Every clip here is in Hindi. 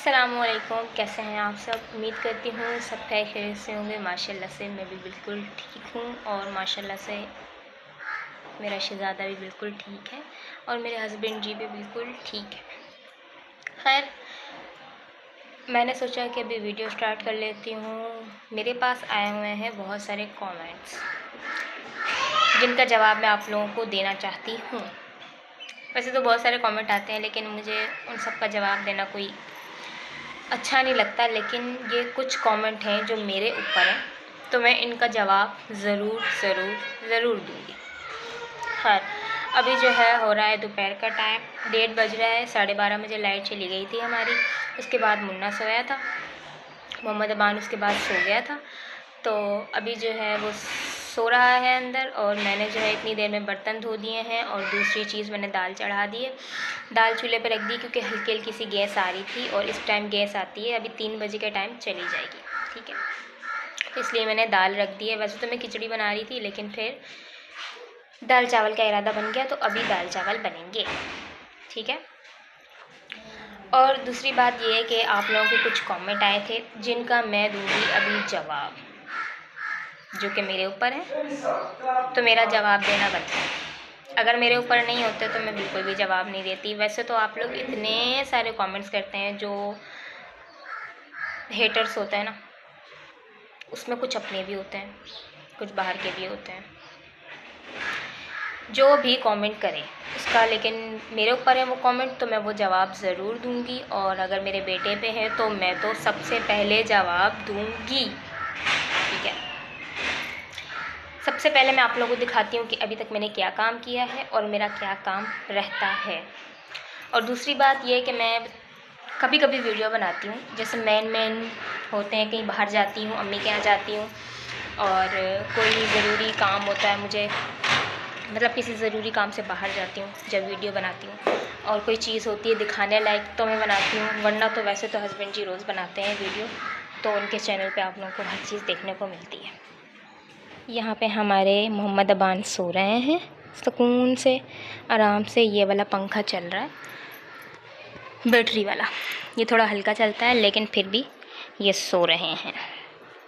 अस्सलामुअलैकुम, कैसे हैं आप सब। उम्मीद करती हूँ सब खैरियत से होंगे। माशाल्लाह से मैं भी बिल्कुल ठीक हूँ और माशाल्लाह से मेरा शहज़ादा भी बिल्कुल ठीक है और मेरे हस्बैंड जी भी बिल्कुल ठीक है। खैर, मैंने सोचा कि अभी वीडियो स्टार्ट कर लेती हूँ। मेरे पास आए हुए हैं बहुत सारे कमेंट्स जिनका जवाब मैं आप लोगों को देना चाहती हूँ। वैसे तो बहुत सारे कमेंट आते हैं लेकिन मुझे उन सब का जवाब देना कोई अच्छा नहीं लगता, लेकिन ये कुछ कमेंट हैं जो मेरे ऊपर हैं तो मैं इनका जवाब ज़रूर दूँगी। खैर, अभी जो है हो रहा है दोपहर का टाइम, 1:30 बज रहा है। 12:30 बजे लाइट चली गई थी हमारी। उसके बाद मुन्ना सोया था, मोहम्मद अबान उसके बाद सो गया था। तो अभी जो है वो सो रहा है अंदर और मैंने जो है इतनी देर में बर्तन धो दिए हैं और दूसरी चीज़ मैंने दाल चढ़ा दी है। दाल चूल्हे पर रख दी क्योंकि हल्की हल्की सी गैस आ रही थी और इस टाइम गैस आती है, अभी 3 बजे के टाइम चली जाएगी, ठीक है। तो इसलिए मैंने दाल रख दी है। वैसे तो मैं खिचड़ी बना रही थी लेकिन फिर दाल चावल का इरादा बन गया तो अभी दाल चावल बनेंगे, ठीक है। और दूसरी बात ये है कि आप लोगों के कुछ कमेंट आए थे जिनका मैं दूँगी अभी जवाब, जो कि मेरे ऊपर है तो मेरा जवाब देना बनता है। अगर मेरे ऊपर नहीं होते तो मैं बिल्कुल भी जवाब नहीं देती। वैसे तो आप लोग इतने सारे कमेंट्स करते हैं, जो हेटर्स होते हैं ना, उसमें कुछ अपने भी होते हैं, कुछ बाहर के भी होते हैं। जो भी कमेंट करे उसका, लेकिन मेरे ऊपर है वो कमेंट तो मैं वो जवाब ज़रूर दूंगी। और अगर मेरे बेटे पे है तो मैं तो सबसे पहले जवाब दूंगी, ठीक है। सबसे पहले मैं आप लोगों को दिखाती हूँ कि अभी तक मैंने क्या काम किया है और मेरा क्या काम रहता है। और दूसरी बात ये है कि मैं कभी कभी वीडियो बनाती हूँ, जैसे मेन होते हैं, कहीं बाहर जाती हूँ, अम्मी के यहाँ जाती हूँ और कोई ज़रूरी काम होता है मुझे, मतलब किसी ज़रूरी काम से बाहर जाती हूँ जब वीडियो बनाती हूँ। और कोई चीज़ होती है दिखाने लायक तो मैं बनाती हूँ, वरना तो वैसे तो हस्बैंड जी रोज़ बनाते हैं वीडियो, तो उनके चैनल पे आप लोगों को हर चीज़ देखने को मिलती है। यहाँ पे हमारे मोहम्मद अबान सो रहे हैं सुकून से, आराम से। ये वाला पंखा चल रहा है, बैटरी वाला, ये थोड़ा हल्का चलता है लेकिन फिर भी ये सो रहे हैं,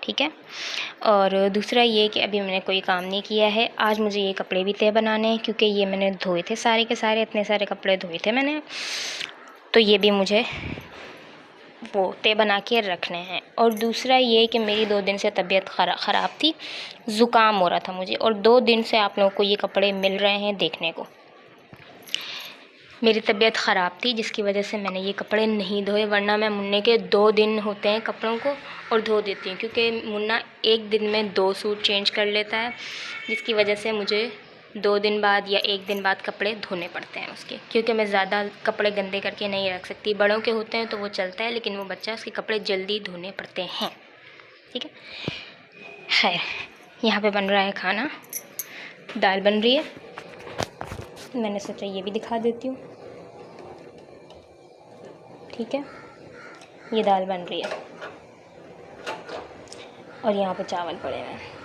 ठीक है। और दूसरा ये कि अभी मैंने कोई काम नहीं किया है। आज मुझे ये कपड़े भी तय बनाने हैं क्योंकि ये मैंने धोए थे सारे के सारे, इतने सारे कपड़े धोए थे मैंने, तो ये भी मुझे वो तय बना के रखने हैं। और दूसरा ये कि मेरी 2 दिन से तबीयत ख़राब थी, ज़ुकाम हो रहा था मुझे, और 2 दिन से आप लोगों को ये कपड़े मिल रहे हैं देखने को। मेरी तबीयत ख़राब थी जिसकी वजह से मैंने ये कपड़े नहीं धोए, वरना मैं मुन्ने के 2 दिन होते हैं कपड़ों को और धो देती हूँ, क्योंकि मुन्ना 1 दिन में 2 सूट चेंज कर लेता है, जिसकी वजह से मुझे 2 दिन बाद या 1 दिन बाद कपड़े धोने पड़ते हैं उसके, क्योंकि मैं ज़्यादा कपड़े गंदे करके नहीं रख सकती। बड़ों के होते हैं तो वो चलता है, लेकिन वो बच्चा, उसके कपड़े जल्दी धोने पड़ते हैं, ठीक है। यहाँ पर बन रहा है खाना, दाल बन रही है, मैंने सोचा ये भी दिखा देती हूँ, ठीक है। ये दाल बन रही है और यहाँ पे चावल पड़े हुए हैं।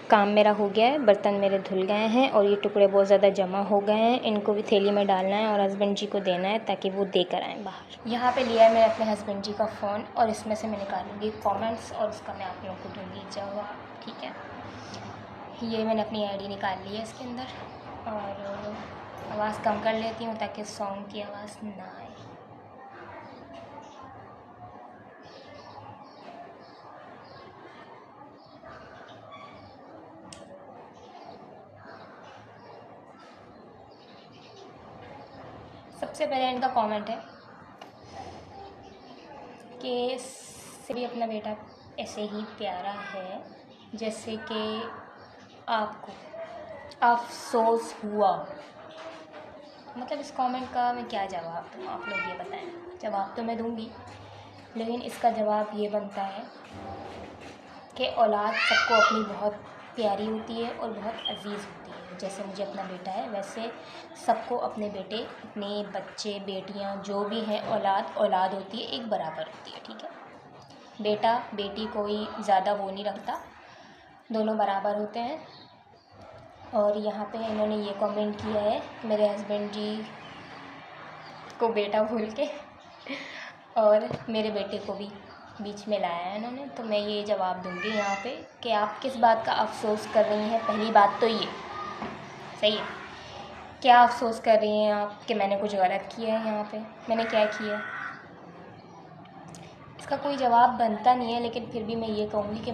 काम मेरा हो गया है, बर्तन मेरे धुल गए हैं और ये टुकड़े बहुत ज़्यादा जमा हो गए हैं, इनको भी थैली में डालना है और हस्बैंड जी को देना है ताकि वो दे कर आएँ बाहर। यहाँ पे लिया है मैंने अपने हस्बैंड जी का फ़ोन और इसमें से मैं निकालूंगी कमेंट्स और उसका मैं आप लोगों को दूँगी जवाब, ठीक है। ये मैंने अपनी ID निकाल ली है इसके अंदर, और आवाज़ कम कर लेती हूँ ताकि सॉन्ग की आवाज़ ना आए। सबसे पहले इनका कमेंट है कि से भी अपना बेटा ऐसे ही प्यारा है जैसे कि आपको अफसोस हुआ। मतलब इस कमेंट का मैं क्या जवाब दूँ, आप लोग ये बताएं। जवाब तो मैं दूँगी, लेकिन इसका जवाब ये बनता है कि औलाद सबको अपनी बहुत प्यारी होती है और बहुत अज़ीज़ होती है। जैसे मुझे अपना बेटा है, वैसे सबको अपने बेटे, अपने बच्चे, बेटियां, जो भी हैं, औलाद होती है, एक बराबर होती है, ठीक है। बेटा बेटी कोई ज़्यादा वो नहीं रखता, दोनों बराबर होते हैं। और यहाँ पे इन्होंने ये कमेंट किया है मेरे हस्बैंड जी को बेटा भूल के, और मेरे बेटे को भी बीच में लाया है इन्होंने। तो मैं ये जवाब दूंगी यहाँ पे कि आप किस बात का अफसोस कर रही हैं। पहली बात तो ये सही है, क्या अफसोस कर रही हैं आप कि मैंने कुछ गलत किया है। यहाँ पे मैंने क्या किया, इसका कोई जवाब बनता नहीं है, लेकिन फिर भी मैं ये कहूँगी कि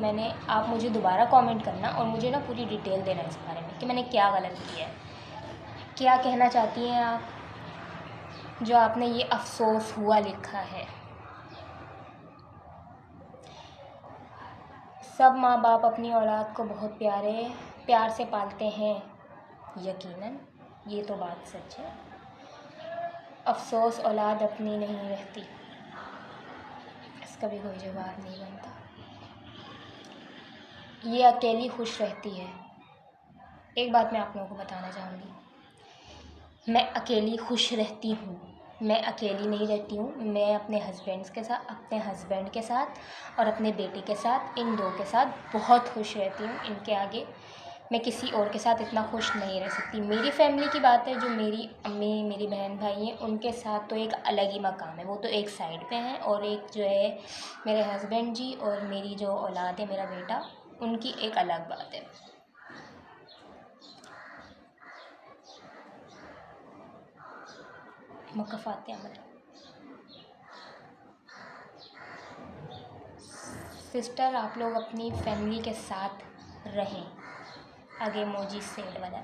आप मुझे दोबारा कमेंट करना और मुझे ना पूरी डिटेल देना इस बारे में कि मैंने क्या गलत किया है, क्या कहना चाहती हैं आप जो आपने ये अफसोस हुआ लिखा है। सब माँ बाप अपनी औलाद को बहुत प्यार से पालते हैं, यकीनन ये तो बात सच है। अफसोस औलाद अपनी नहीं रहती, इसका भी कोई जवाब नहीं बनता। ये अकेली खुश रहती है। एक बात मैं आप लोगों को बताना चाहूँगी, मैं अकेली खुश रहती हूँ, मैं अकेली नहीं रहती हूँ। मैं अपने हस्बैंड के साथ और अपने बेटे के साथ, इन दो के साथ बहुत खुश रहती हूँ। इनके आगे मैं किसी और के साथ इतना खुश नहीं रह सकती। मेरी फैमिली की बात है, जो मेरी अम्मी, मेरी बहन भाई हैं, उनके साथ तो एक अलग ही मकाम है, वो तो एक साइड पे हैं। और एक जो है मेरे हस्बैंड जी और मेरी जो औलाद है, मेरा बेटा, उनकी एक अलग बात है। मुकफ़ात अमल। सिस्टर, आप लोग अपनी फैमिली के साथ रहें। आगे मोजी सेड वाला,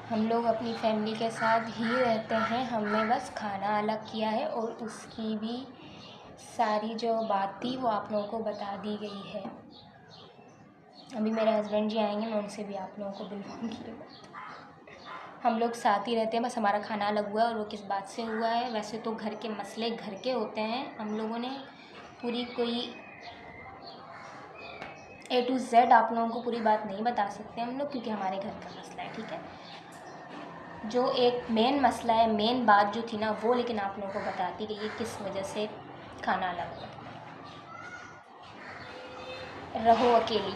हम लोग अपनी फैमिली के साथ ही रहते हैं। हमने बस खाना अलग किया है और उसकी भी सारी जो बात थी वो आप लोगों को बता दी गई है। अभी मेरे हस्बैंड जी आएंगे, मैं उनसे भी आप लोगों को बुलवाऊंगी। हम लोग साथ ही रहते हैं, बस हमारा खाना अलग हुआ है। और वो किस बात से हुआ है, वैसे तो घर के मसले घर के होते हैं। हम लोगों ने पूरी कोई A to Z आप लोगों को पूरी बात नहीं बता सकते हम लोग, क्योंकि हमारे घर का मसला है, ठीक है। जो एक मेन मसला है, मेन बात जो थी ना, वो लेकिन आप लोगों को बताती गई है किस वजह से खाना अलग हुआ। रहो अकेली,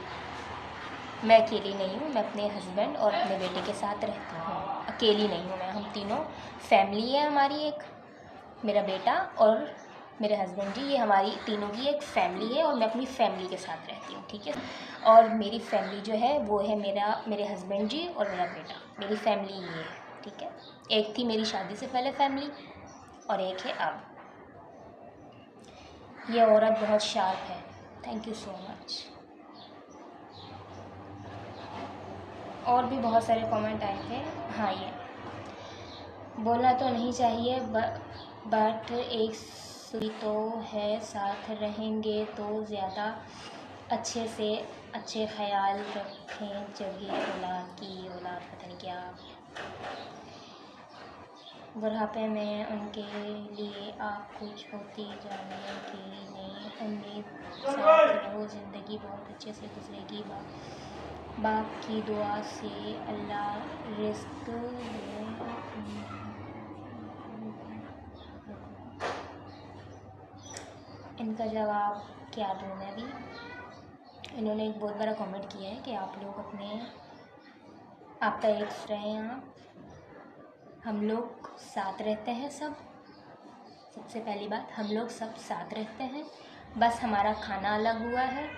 मैं अकेली नहीं हूँ। मैं अपने हस्बैंड और अपने बेटे के साथ रहती हूँ, अकेली नहीं हूँ मैं। हम तीनों फैमिली है हमारी, एक मेरा बेटा और मेरे हस्बैंड जी, ये हमारी तीनों की एक फैमिली है। और मैं अपनी फैमिली के साथ रहती हूँ, ठीक है। और मेरी फैमिली जो है वो है मेरे हस्बैंड जी और मेरा बेटा, मेरी फैमिली ये है, ठीक है। एक थी मेरी शादी से पहले फैमिली और एक है अब। ये औरत बहुत शार्प है। Thank you so much. और भी बहुत सारे कमेंट आए थे। हाँ, ये बोलना तो नहीं चाहिए बट एक सुई तो है, साथ रहेंगे तो ज़्यादा अच्छे से अच्छे ख्याल रखें। जगह औलाद की, औलाद पता नहीं क्या, बुढ़ापे में उनके लिए आप कुछ होती जाने की नहीं उम्मीद, साथ रहो, ज़िंदगी बहुत अच्छे से गुजरेगी। बाप की दुआ से अल्लाह रिज़्क़ इनका जवाब क्या दूँ मैं भी। इन्होंने एक बहुत बड़ा कमेंट किया है कि आप लोग आपका एक रहें आप। हम लोग साथ रहते हैं सब। सबसे पहली बात, हम लोग सब साथ रहते हैं, बस हमारा खाना अलग हुआ है,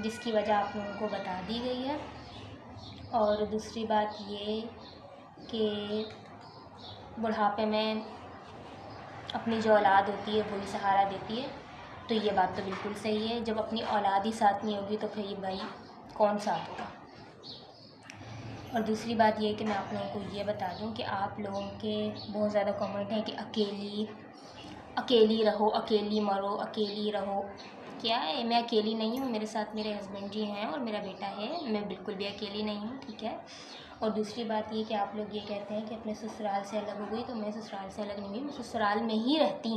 जिसकी वजह आप लोगों को बता दी गई है। और दूसरी बात ये कि बुढ़ापे में अपनी जो औलाद होती है वही सहारा देती है, तो ये बात तो बिल्कुल सही है। जब अपनी औलाद ही साथ नहीं होगी तो फिर भाई कौन साथ होगा। और दूसरी बात ये कि मैं आप लोगों को ये बता दूं कि आप लोगों के बहुत ज़्यादा कमेंट हैं कि अकेली रहो, अकेली मरो, अकेली रहो। क्या है, मैं अकेली नहीं हूँ, मेरे साथ मेरे हस्बैंड जी हैं और मेरा बेटा है। मैं बिल्कुल भी अकेली नहीं हूँ, ठीक है। और दूसरी बात ये कि आप लोग ये कहते हैं कि अपने ससुराल से अलग हो गई, तो मैं ससुराल से अलग नहीं हुई, मैं ससुराल में ही रहती हूँ।